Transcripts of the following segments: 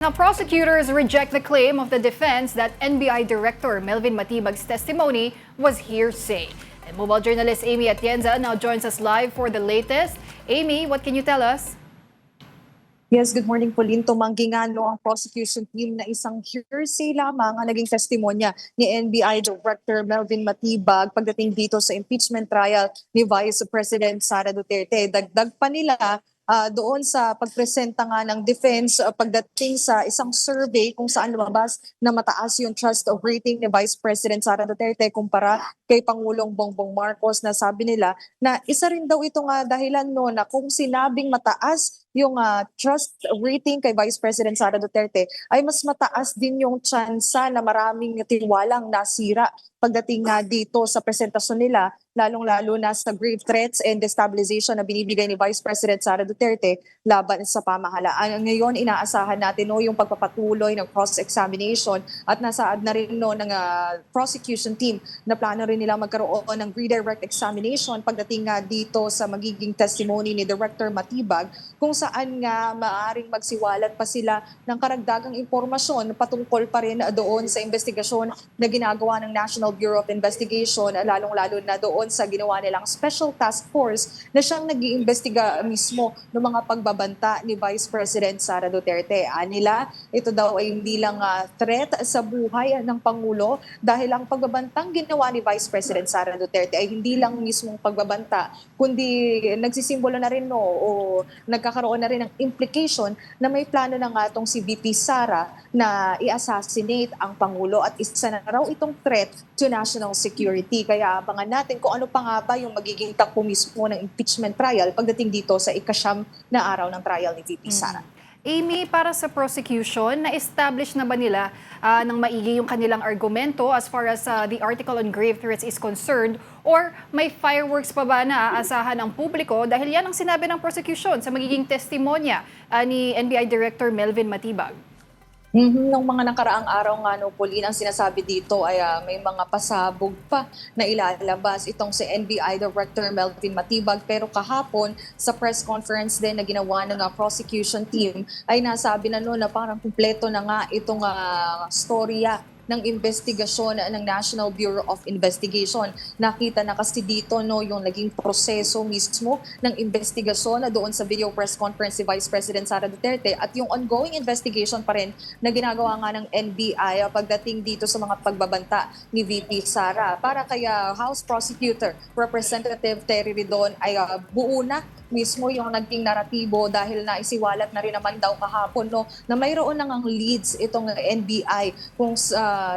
Now, prosecutors reject the claim of the defense that NBI Director Melvin Matibag's testimony was hearsay. And mobile journalist Amy Atienza now joins us live for the latest. Amy, what can you tell us? Yes, good morning po, Lynn. Tumanggi nga ang prosecution team na isang hearsay lamang ang naging testimonya ni NBI Director Melvin Matibag pagdating dito sa impeachment trial ni Vice President Sara Duterte. Dagdag pa nila doon sa pagpresenta nga ng defense pagdating sa isang survey kung saan lumabas na mataas yung trust rating ni Vice President Sara Duterte kumpara kay Pangulong Bongbong Marcos, na sabi nila na isa rin daw ito nga dahilan na kung sinabing mataas yung trust rating kay Vice President Sara Duterte ay mas mataas din yung tsansa na maraming tiwalang nasira pagdating nga dito sa presentasyon nila, lalong-lalo na sa grave threats and destabilization na binibigay ni Vice President Sara Duterte laban sa pamahalaan. Ngayon, inaasahan natin yung pagpapatuloy ng cross-examination at nasaad na rin ng prosecution team na plano rin nila magkaroon ng redirect examination pagdating nga dito sa magiging testimony ni Director Matibag, kung saan nga maaaring magsiwalat pa sila ng karagdagang impormasyon patungkol pa rin doon sa investigasyon na ginagawa ng National Bureau of Investigation, lalong-lalo na doon sa ginawa nilang Special Task Force na siyang nag-iimbestiga mismo ng mga pagbabanta ni Vice President Sara Duterte. Anila, ito daw ay hindi lang threat sa buhay ng Pangulo dahil ang pagbabantang ginawa ni Vice President Sara Duterte ay hindi lang mismong pagbabanta, kundi nagsisimbolo na rin o nagkakaroon na rin ng implication na may plano na nga itong si VP Sara na i-assassinate ang Pangulo at isa na raw itong threat to national security. Kaya abangan natin kung ano pa nga ba yung magiging takbo mismo ng impeachment trial pagdating dito sa ikasyam na araw ng trial ni VP Sara. Amy, para sa prosecution, na-establish na ba nila ng maigi yung kanilang argumento as far as the article on grave threats is concerned? Or may fireworks pa ba na aasahan ng publiko dahil yan ang sinabi ng prosecution sa magiging testimonya ni NBI Director Melvin Matibag? Nung mga nakaraang araw nga Pauline, ang sinasabi dito ay may mga pasabog pa na ilalabas itong si NBI Director Melvin Matibag. Pero kahapon sa press conference din na ginawa ng prosecution team ay nasabi na na parang kumpleto na nga itong storya ng investigasyon ng National Bureau of Investigation. Nakita na kasi dito yung naging proseso mismo ng investigasyon na doon sa video press conference si Vice President Sara Duterte at yung ongoing investigation pa rin na ginagawa nga ng NBI pagdating dito sa mga pagbabanta ni VP Sara. Para kaya House Prosecutor Representative Terry Ridon ay buo na mismo yung naging naratibo dahil naisiwalat na rin naman daw kahapon na mayroon nang ang leads itong NBI kung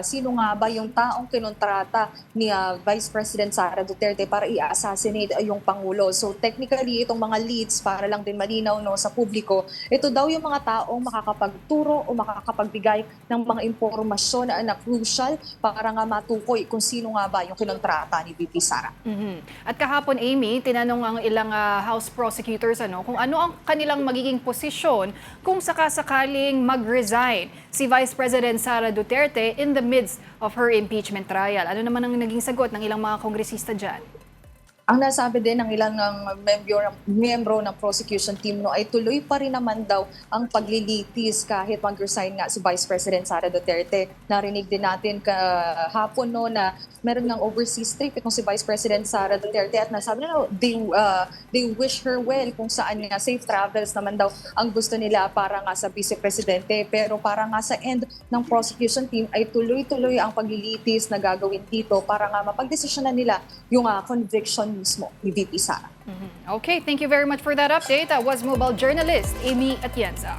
sino nga ba yung taong kinontrata ni Vice President Sara Duterte para i-assassinate yung Pangulo. So technically itong mga leads, para lang din malinaw sa publiko, ito daw yung mga taong makakapagturo o makakapagbigay ng mga impormasyon na crucial para nga matukoy kung sino nga ba yung kinontrata ni VP Sara. At kahapon, Amy, tinanong ang ilang House prosecutors kung ano ang kanilang magiging posisyon kung sakasakaling mag-resign si Vice President Sara Duterte in the midst of her impeachment trial. Ano naman ang naging sagot ng ilang mga kongresista dyan? Ang nasabi din ng ilang miyembro ng prosecution team ay tuloy pa rin naman daw ang paglilitis kahit mag-resign nga si Vice President Sara Duterte. Narinig din natin kahapon na meron ng overseas trip itong si Vice President Sara Duterte at nasabi na they wish her well, kung saan nga safe travels naman daw ang gusto nila para nga sa Vice Presidente. Pero para nga sa end ng prosecution team ay tuloy-tuloy ang paglilitis na gagawin dito para nga mapagdesisyonan nila yung conviction mismo ni VP Sara. Okay, thank you very much for that update. That was mobile journalist Amy Atienza.